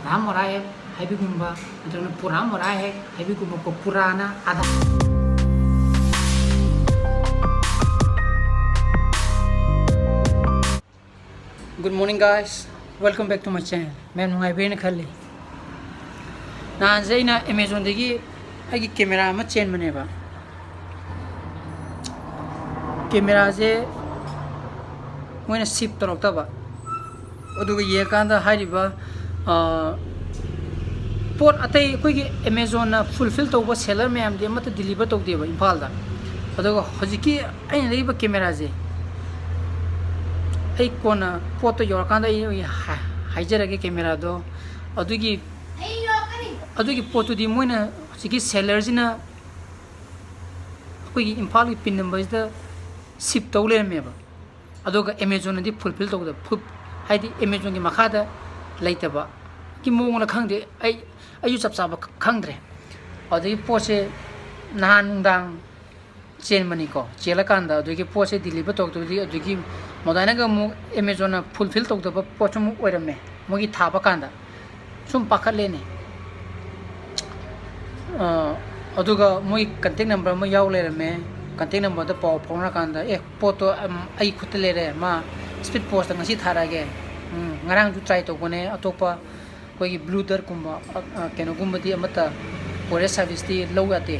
Aadha MORA haibigumba nataga Pura MORA haibigumba ko Purana Aadha. Good morning guys, welcome back to my channel. मैं नूंगाई Ben खल्ली ना ज़ैना Amazon देगी आगे camera में चेंज बने बा कैमरा से मैंने शिप तो रखता बा अदुग ये कांदा हारी बा पोट अतई कोई Amazon ना फुलफिल तो बस सेलर में हम दे मत डिलीवर तो दे बा Imphal दा अदुग हजिकी आई नहीं बा कैमरा से आई कौन पोट तो योर कांदा ये हाइजर के कैमरा दो अदुगी पोट दी मोइना हजिकी सेलर जिना कोई Imphal की पिन नंबर इस दा शिप तो ले में बा अदुग Amazon दी फुलफिल तो दा हाइदी Amazon की मखादा लाइट बा कि मोंग ना खंग दे आई सब सब खंग दे अदुगी पोसे नहान दांग चेन मनी को चेला कांदा अदुगी पोसे डिलीवर तो दी अदुगी मोदाना का मो Amazon ना फुलफिल तो दा पोचो मो ओइरम में मोगी थापा कांदा सुम पाखत लेने अदुगा मोई कांटेक्ट नंबर म याव ले में कांटेक्ट नंबर द पाव फोना कांदा ए पोतो आई खुद ले रे मा speed post ngasi थारागे ngarang ju try to bone atopa koi blue dar kumba keno gumbadi amata forest service ti low ate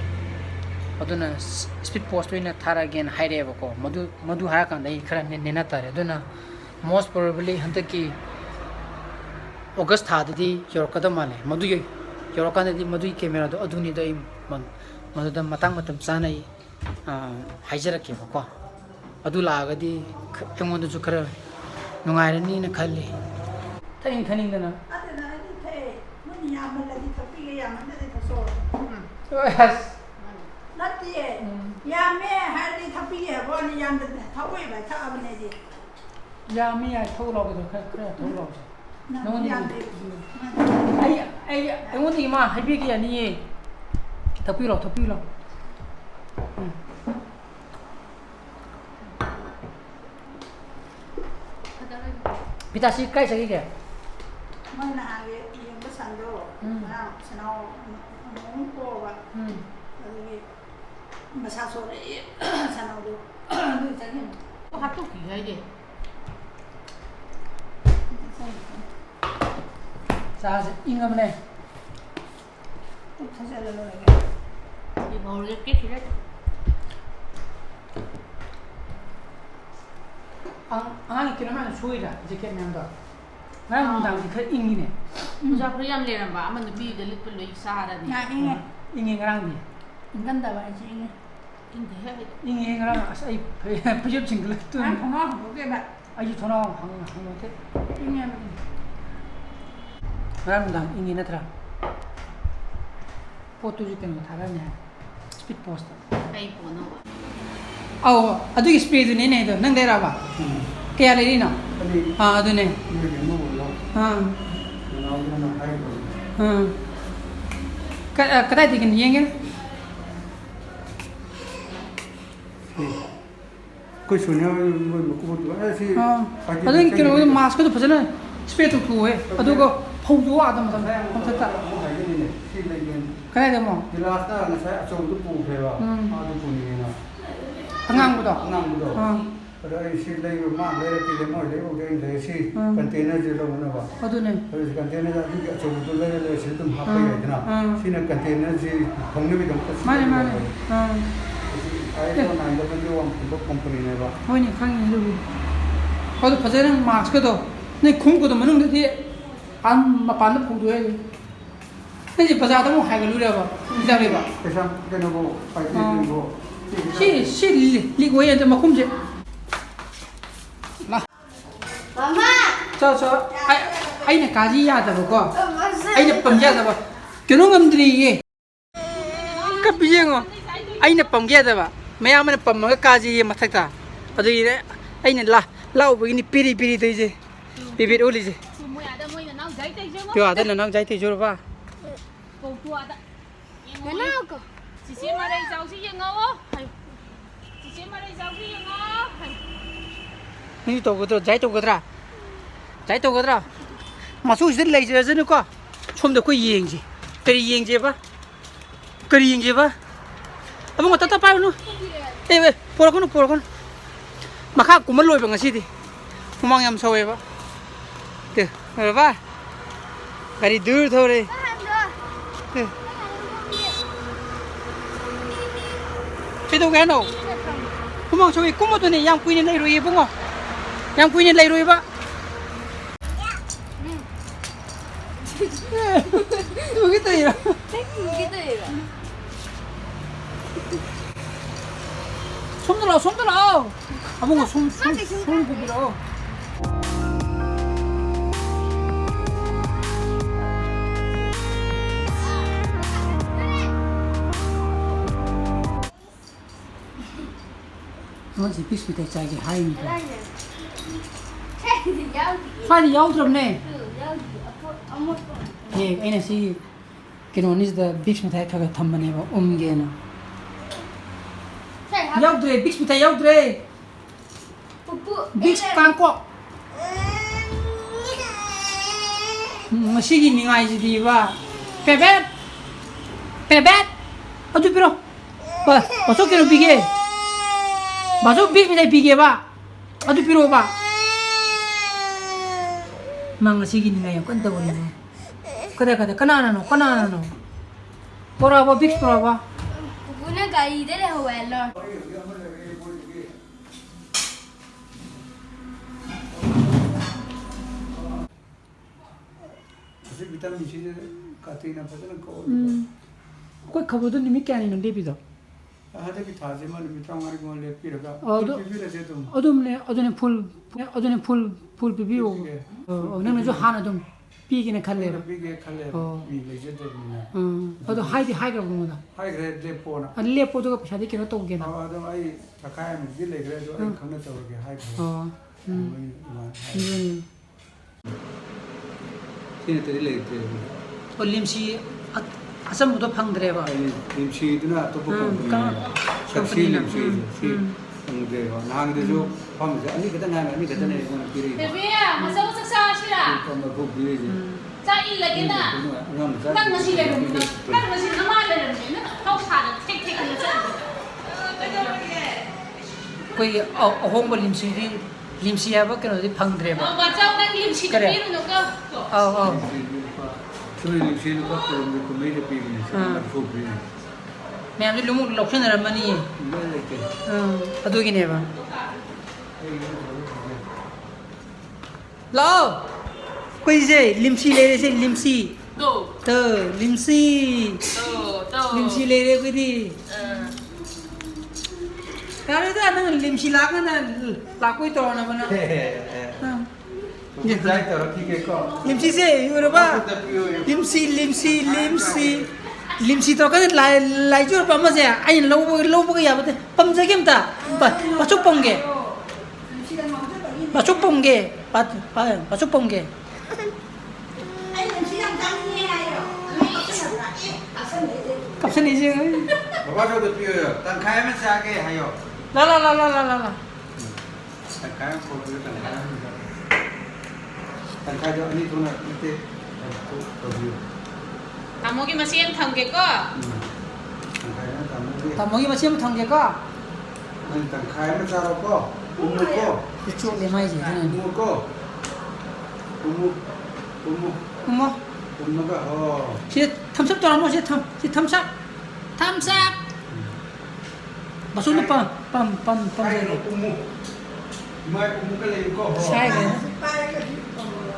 aduna speed post ina thara again haire bako madu ha kan dai khara nena tare aduna most probably hantaki august tha di yorkada male madu yorkada di madu camera do aduni dai madu da matam sanai haijara ke bako adu laga di engonda ju khara nungairani na khalli thaning dana yes natti yame hardi thapi he boni yam de thawai ba tha abne ji yami ai thau lo do khra thau lo no ni ai woni ma haibi ki ani thapi lo Pitasi kai sagi ke? Mana age yang besar do, mana senau mungko ba, lagi besar sore senau do, do jadi. Kok hatu ki aja? Sa ingam ne. Saya lalu lagi. Di bawah lagi kira. Ang kira mana suai dah, jaket ni anda. Mana mudang di kat ingi ne. Musa priam le namba, aman lebih delik perlu isahara ni. Nah ini, Ingi ngarang ni. ingkan dah baca ini. Ingi ngarang asai pejap single tu. Ah, kamu bukan ba? Ayu thona hang te. Ini Mana mudang ingi natra. Foto jikan thara ni. Speed post. Kai pono. Oh, adu spray tu ni do, nang dera ba? Kaya le ni na? Ah, adu ne. Kadai dikin yengel? कोई सुनिया मुझको ऐसी adu ni kira mask tu pasal spray tu tu adu ko phau jo adam sam kom thata. Kadai de mo? गिलास ना नशा चौक तो पूछे वा आदू पुनी ना Angang budo. Ada isi lagi mak lagi tidak mau lagi orang lagi isi kontainer je lah mana bah. Adu ne. Kalau kontainer jadi kita coba tu lagi isi tu apa ya itu na. Sini kontainer je hongnya भी दम तक. Mana. Ayah tu nanti kan dia orang tu company ni bah. Oh ni kang ni lu. Kalau pasal yang mask tu, ni khung tu mana tu dia an mapan tu khung tu ni. Ni je pasal tu mau hai galu dia bah, tidak le bah. Kesam kena bo, pakai bo. Si li gua yang tu makum je. Lah. Mama. So, ai nak kaji ya tu kau. Ai nak pemja tu bah. Kenapa ngamdri ye? Kapi je ngah. Ai nak pemja tu bah. Mayamna pemja kaji ye masak ta. Adu ini ai nak lau begini piri tu je. Bibir uli je. Semua ada mau yang nak jahit je. Tio ada nak jahit je bah. Kau tu ada. Kenapa kau? Cici mari jauh si yang awak. Cici mari jauh si yang awak. Ni tu kau tu jahit tu kau tu. Jahit tu kau tu. Masuk sini lagi je ni kau. 솜도 그 이행지 그리 이행지 봐 그리 이행지 봐 아무 거 따따 빠요 에 보라고는 마카 꾸물 로이 방아 시디 후망 서해 봐 네, 봐 가리 늘 더래 네 cái nào không mong chơi cũng một tuần này yang quy nên lấy rồi đúng không yang quy nên lấy rồi ba cái gì đó 손 들어 아 뭔가 손 들어 뭐지 비슷비슷해 자기 하이니까 파이 야우드럽네 예 아이나 시 그노니스다 비슷비슷해 카가 탐만해 봐 옴게나 야우드레 비슷비슷해 야우드레 비슷 깡꼭 마시기 닝아이지 디바 페벳 아주 빌어 봐 어떻게 비게 맞아 비비네 비게봐 아주 비로봐 망가시기니가요 끈다고리네 그래 까나나노 보라봐 빅스 보라봐 부부는 가이들에 호엘러 사실 비타민 C 같은 거 받는 거. 꼭 가보던 님이 게 아니는 데비도 하다비 다지만 미탕하는 거 랩피라가. 어둠네 어전에 풀 비비오 너는 저 하나 좀 비기네 칼레로 비게 칼레. 미 레전드입니다. 어도 하이그라고 그러는다 하이그레 레포나. 아니 레포도가 비싸게 기로 또 오게나 아도 아이 다카야면 빌레 그래도 아이 강나 떠오르게 하이그레. 이건 시네들이 레이트. 올림시 아sam부도 방드레바 림시드나 또 보고 삭시 림시 응데요 나한테도 밤새 아니 그때 나는 아니 그때 내가 이거는 비리 대비야 마사오 saksa시라 또 뭐 비리지 자 일레기나 딱 마시래 딱 마시 나마래는 파우사는 택택하는 거기 홍보 림시야바 그러는데 방드레바 맞아 난 림시 비는 거 그래 림시는 거 그런 거 메이드 비리지 그 비리 मैंने लोगों location रमनी है अदोगी ने बा लाओ कोई से लिमसी ले रहे से लिमसी तो लिमसी ले रहे कोई दी यार इधर ना लिमसी लागा ना लाकोई तो ना बना ये जाए तो ठीक है को लिमसी से ये बा Limcee limsi to kan lai jur pa ma se ai lo ga ya ba pam se kem ta ba chuk pong ge ba chuk pong ge anh làm gì làm tăng như này rồi cặp sen ni je बाबा जो तो पियो तनखाय में से आके आयो la तनखाय को तनखाय जो अनि तो ना ते तो बियो 아무기 마시엔 탐게거 तनखाय ना तमो tamogi ma sem thang ge ka अनि तनखाय में सारो को उमु को chu le mai je na उमु को उमु mo का हो si tham sap to mo si tham sap ba su pa pam काय ge उमु मैं उमु का ले को हो sai ge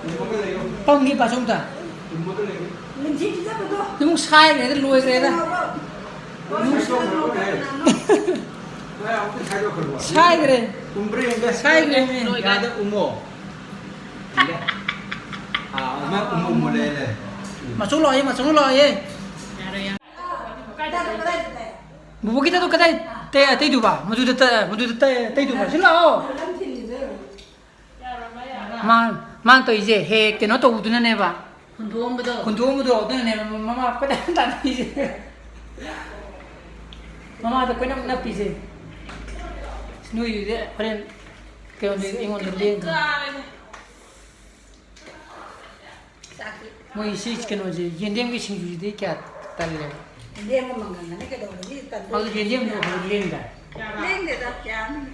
उमु का ले pam gi ba sum ta उमु का ले mình chỉ rất là tốt nhưng sai ge loi ge da मैं आपको खाइयो करवा sai ge उम्रे इंगे sai ge याद उमो मैं उमो ले ले ma su lo ye bu kita tu kadai te du ba mu du te du ba sin lo lắm thì rồi man to i제 he ke no to udune ne ba 군도원부터 kundumu do udune ne mama ka dan i제 mama da ko na pise nu yu de pren ke on de ingon de le ꯃꯣꯏ ꯁꯤ ꯀꯩꯅꯣꯁꯦ ꯌꯦꯟꯗꯦꯝꯒꯤ ꯁꯤꯡꯖꯨꯁꯤꯗꯤ ꯀꯌꯥ ꯇꯜꯂꯦꯕ ꯌꯦꯟꯗꯦꯝꯒ ꯃꯪꯒꯟꯒꯅꯤ ꯀꯩꯗꯧꯕꯒꯤ ꯇꯟꯗꯣꯏꯅꯣ? ꯑꯗꯨ ꯌꯦꯟꯗꯦꯝꯗꯣ ꯑꯩꯈꯣꯏ ꯂꯦꯡꯗꯥꯏ ꯂꯦꯡꯗꯦꯗ ꯀꯌꯥꯅꯤ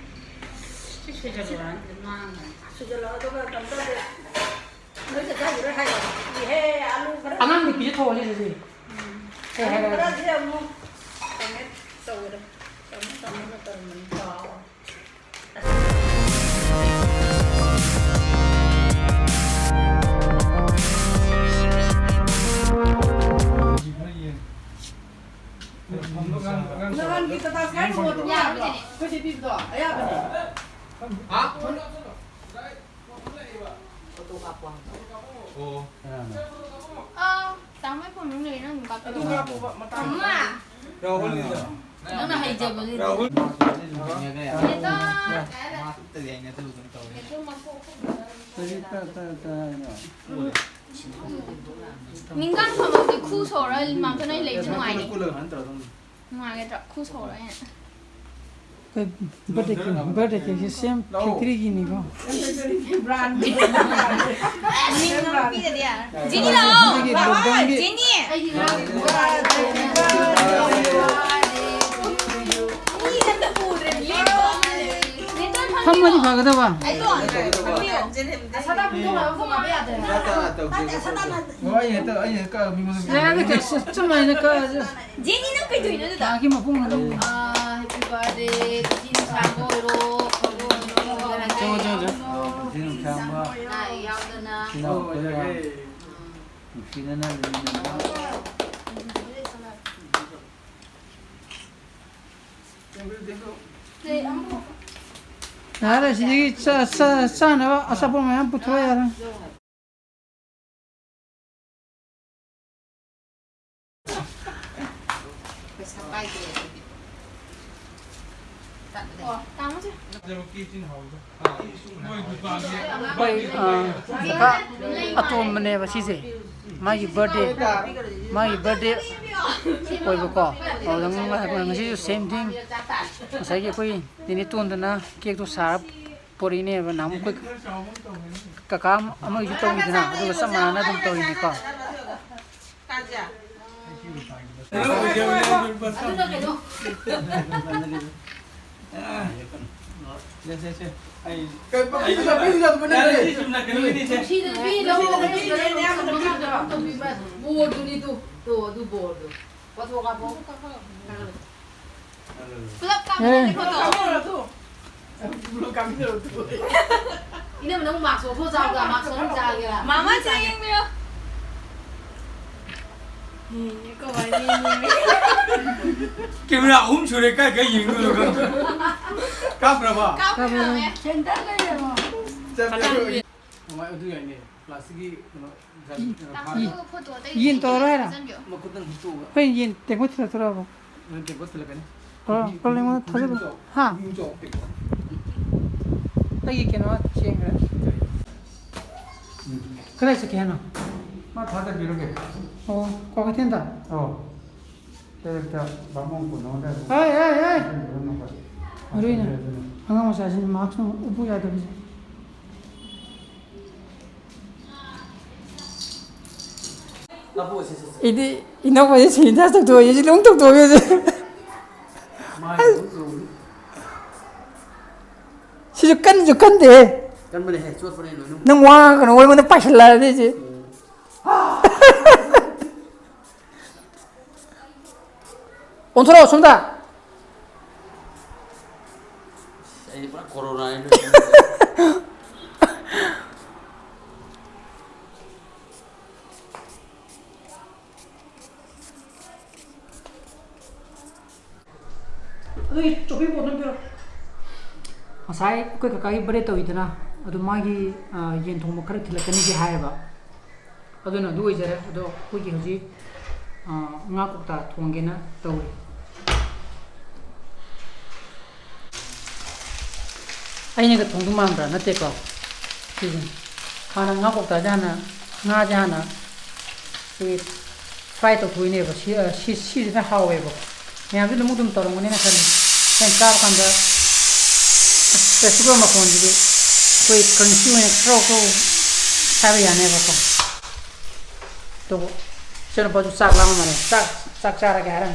ꯁꯨꯖꯜꯂꯛꯑꯣ ꯑꯗꯨꯒ ꯀꯩꯅꯣ ꯇꯧꯗꯦ ꯅꯣꯏ ꯆꯠꯆꯈꯤꯔꯣꯏ ꯍꯥꯏꯔꯛꯑꯣ ꯏꯍꯦ ꯑꯥꯂꯨ ꯈꯔ ꯑꯉꯥꯡꯗꯤ ꯄꯤꯖ ꯊꯣꯛꯑꯣ ꯁꯤꯗꯤ ꯑꯥꯂꯨ ꯈꯔꯁꯦ ꯑꯃꯨꯛ ꯀꯩꯅꯣ ꯇꯧꯔꯦ ꯇꯧꯅꯕ ꯇꯧꯔꯝꯕꯅꯤ ꯀꯥꯎꯔꯦ ꯅꯍꯥꯟꯒꯤ ꯇꯇꯥ ꯁ꯭ꯀꯥꯏ ꯔꯣꯗꯇꯨ ꯌꯥꯕ꯭ꯔꯣ? ꯑꯩꯈꯣꯏ ꯄꯤꯕꯗꯣ ꯑꯌꯥꯕꯅꯦ. ꯇꯥꯃꯣꯏ ꯐꯣꯟ ꯂꯩ ꯅꯪ ꯀꯥꯞꯄ. ꯑꯗꯨ ꯀꯥꯞꯄꯣꯕ ꯃꯇꯥꯡ. 엄마. Rahul 너는 하이제버니. Rahul 민간 family 쿠소라 만큼은 레이지 누아이니. 누아이겠다. 쿠소라. Birthday cake same factory की नहीं को ब्रांड जिनी लाओ. जिनी. 한마디 박아다봐 사다 부동아 여기서 가봐야 돼. 내가 좀 많이 넣을까 지니는 그래도 이러다. 자기만 보면 돼 해피 버스데이 지니 장고로 저거 지금 참아 나 야우드나 지나나 나라 시기 싸나 아사 보면 붙어야 까먹지? 거의 아톰네바 시세 마기 버থडे ꯑꯣꯏꯕꯀꯣ ꯑꯗꯨꯗ ꯉꯁꯤꯁꯨ ꯁꯦꯝ ꯊꯤꯡ ꯉꯁꯥꯏꯒꯤ ꯑꯩꯈꯣꯏ ꯅꯤꯅꯤ ꯇꯣꯟꯗꯅ ꯀꯦꯛꯇꯣ ꯁꯥꯔ ꯄꯣꯔꯛꯏꯅꯦꯕ ꯅꯍꯥꯟꯃꯨꯛ ꯑꯩꯈꯣꯏ ꯀꯀꯥ ꯑꯃꯒꯤꯁꯨ ꯇꯧꯈꯤꯗꯅ ꯑꯗꯨꯒ ꯆꯞ ꯃꯥꯟꯅꯅ ꯑꯗꯨꯝ ꯇꯧꯔꯤꯅꯤꯀꯣ 이놈은 너무 막 쏘고 자고가 막 쏘는 자기라. 마마 챙겨요. 이거 많이. कैमरा उम छोरे का गई यिंग लोग का प्रभा 까불면 괜찮아요. हमारे उधर यानी प्लास्टिक की yin toro era मकुदन हिचोगा hui yin tengo tira toro नंते को तलकने problema 타서 ha हिचो टेको lagi kena chengra 그래 서 kena 마 다들 이렇게 ko katenda 그때 방문 보는데 ai Marina hanga masa sin max no upu ya dabi ini ina ko sin da tok to ye long tok to ye si jukan de kan bale है चोट पड़े no nang wa kan wal mana pasla de ji 온토라 somda ये पूरा corona है ꯑꯗꯨꯒꯤ ꯆꯣꯞꯄꯤ ꯄꯣꯠ ꯑꯗꯨꯝ ꯄꯤꯔꯣ ꯉꯁꯥꯏ ꯑꯩꯈꯣꯏ ꯀꯀꯥꯒꯤ ꯕꯔꯦ ꯇꯧꯋꯤꯗꯅ ꯑꯗꯨ ꯃꯥꯒꯤ ꯌꯦꯟ ꯊꯣꯡꯕ ꯈꯔ ꯊꯤꯜꯂꯛꯀꯅꯤꯗꯤ ꯍꯥꯏꯌꯦꯕ ꯑꯗꯨꯅ ꯑꯗꯨ ꯑꯣꯏꯖꯔꯦ ꯑꯗꯣ ꯑꯩꯈꯣꯏꯒꯤ ꯍꯧꯖꯤꯛ ꯉꯥ ꯀꯧꯇꯥ ꯊꯣꯡꯒꯦꯅ ꯇꯧꯔꯤ ꯑꯩꯅꯒ ꯊꯣꯡꯗꯨ ꯃꯥꯟꯕ꯭ꯔꯥ ꯅꯠꯇꯦꯀꯣ ꯁꯤꯁꯦ ꯍꯥꯟꯅ ꯉꯥ ꯀꯧꯇꯥꯁꯦ ꯍꯥꯟꯅ ꯉꯥꯁꯦ ꯍꯥꯟꯅ ꯑꯩꯈꯣꯏꯒꯤ ꯐ꯭ꯔꯥꯏ ꯇꯧꯊꯣꯛꯏꯅꯦꯕ ꯁꯤꯁꯤꯅ ꯍꯥꯎꯋꯦꯕ ꯃꯌꯥꯝꯁꯨ ꯑꯗꯨꯝ ꯇꯧꯔꯝꯒꯅꯤꯅ ꯈꯜꯂꯤ ꯑꯩꯅ ꯆꯥꯕ ꯀꯥꯟꯗ ꯐꯦꯁꯇꯤꯚꯦꯜ ꯃꯈꯣꯟꯁꯤꯗꯤ ꯑꯩꯈꯣꯏ ꯀ꯭ꯔꯟꯆꯤ ꯑꯣꯏꯅ ꯈ꯭ꯔꯧ ꯍꯥꯏꯕ ꯌꯥꯅꯦꯕꯀꯣ तो चलो बाजू साग लामा माने साग चारा के हरम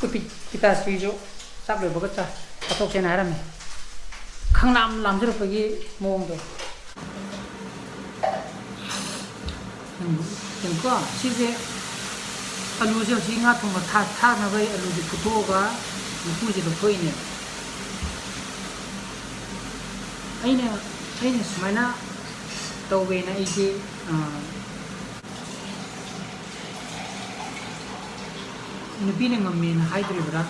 कुपी पिता स्वीजो साग ले बगत चा पतोक से हरम खंगलाम लाम जरो पगी मोंग दो इनको सीधे आलू से सिंगा तुम था ना भाई आलू की फुटोगा पूजे तो कोई नहीं अइने सुमाइना तौवेना इजे नुपीने ngam हाइद्रिबरा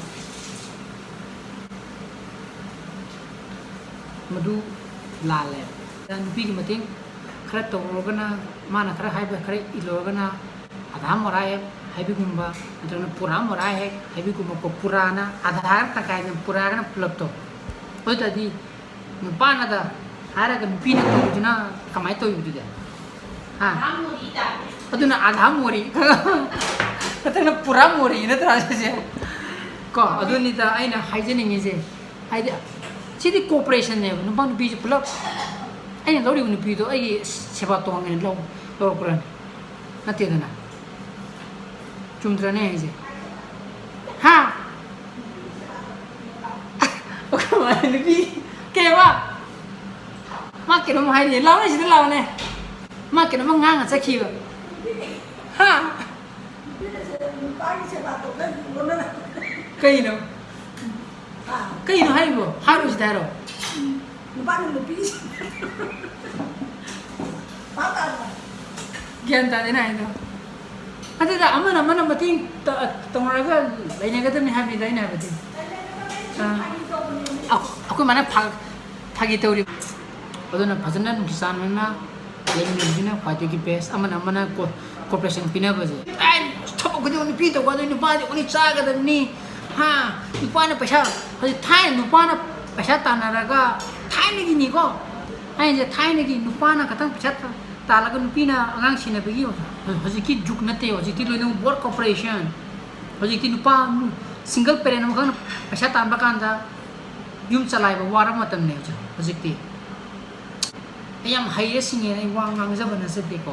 मधु लाले नुपी की मतें खरा तौरगना माना खरा हाइब खरा इलोगना आधा मोरा है हाइबिगुम्बा नत्रगना पुरा मोरा है हाइबिगुम्बा को पुराना आधार तकाय पुराना पुलब तो ओतदी नुपाना दा हारगा नुपीने तौजना कमाय तौयुदे हा अदुना आधा मोरी नत्रगना पुरा मोरी नत्रा से को अदुनिदा आइना हाइजेनिंग इजे हाइदे सिदी कोऑपरेशन ने नुपा नुपी पुलब आइना लौरी नुपी तो आई सेवा तोंगे लौरकुरन नतेदना चुमद्रने इजे हा ओकमा नुपी केवा मा केनो हाइदे लावने सिदा लावने मा केनो मा ngang चखिबा हा कइनो हाइबो हारो सिदारो ज्ञान ताने ना इनो अददा अमना मतिंग तोंरगा लेनेगदने हाबि दाइना बदि अखु माने फागी तौरी अदुना फजना नुकिसानना लेंगिना फाइटिंग बेस अमना कोऑपरेशन पिना बजे आई थप गदि उनि पि तो गदि नुपादि उनि चागदनि हा नुपाना पैसा हजि थाइ नुपाना पैसा तानारगा थाइनगि निको आई जे थाइनगि नुपाना खतंग पैसा तालागा नुपिना आगांग सिनबगि हजि की जुक नते हजि ति लोइनो वर्क कोऑपरेशन हजि ति नुपा सिंगल पेरेंट मखन पैसा तानबा कांदा युम चलाइबा वारा मतम ने हजि ति ayam haire singe ai wang ngang jabana sete ko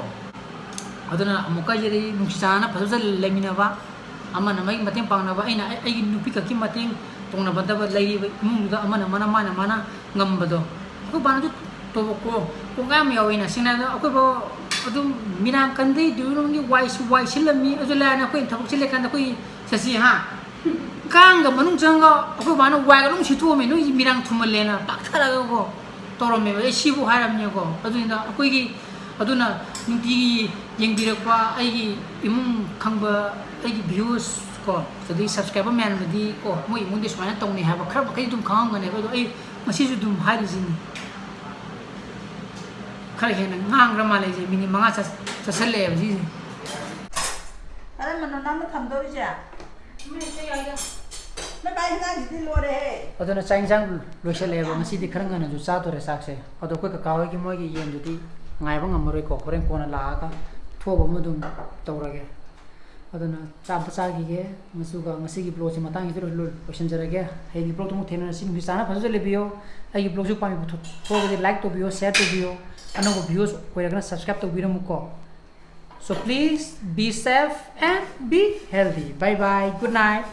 aduna amuka jeri nuksana phajal lemina ba amana mai mateng pangna ba aina ai nupi ka ki mateng tongna banda ba lairi ba mungda amana mana ngam bado ko bana ju to ko ngam yawina sina ko bo adum minang kandai du ngi wai silami ajula na ko thak sile kan ko sasi ha kang ga manung janga ko bana wai ga lung situ me no mirang thumalena pakthara ko तोरमे सिबु हारमनेको अदुना अखोइगी अदुना नुटी येंगबिरकवा आइगी इमुंग खंबा आइगी views को जदि subscriber man मदी को मोइ इमुंग दिसमाना तोंने हाबा खर बखै दुम खांगने बदो आई मसिजु दुम हारिजिन खर हेन ngang माले जे मिनि मंगा चसले बजी अरे मनो नाम थमदोरिजा मैं से आइगा मैं बाइ ना जिदि लोरे अदुना चाइंजांग लोइसलेबा मसिदि खरंगना जु चातोरे साक्से अदो कोइ का कावे कि मोइगी येन जुदि ngaibang ngamoroi ko horen kona laaka thoba mudum tawrage aduna chapa chagi ge masuga ngasi gi blog matang idro lol question jarage hei gi blog tu thena sin bi sana phajale lebio ai gi blog ju pami putho thoga like to bio share to bio anogo views koiragna subscribe to biramu ko so please be safe and be healthy bye bye good night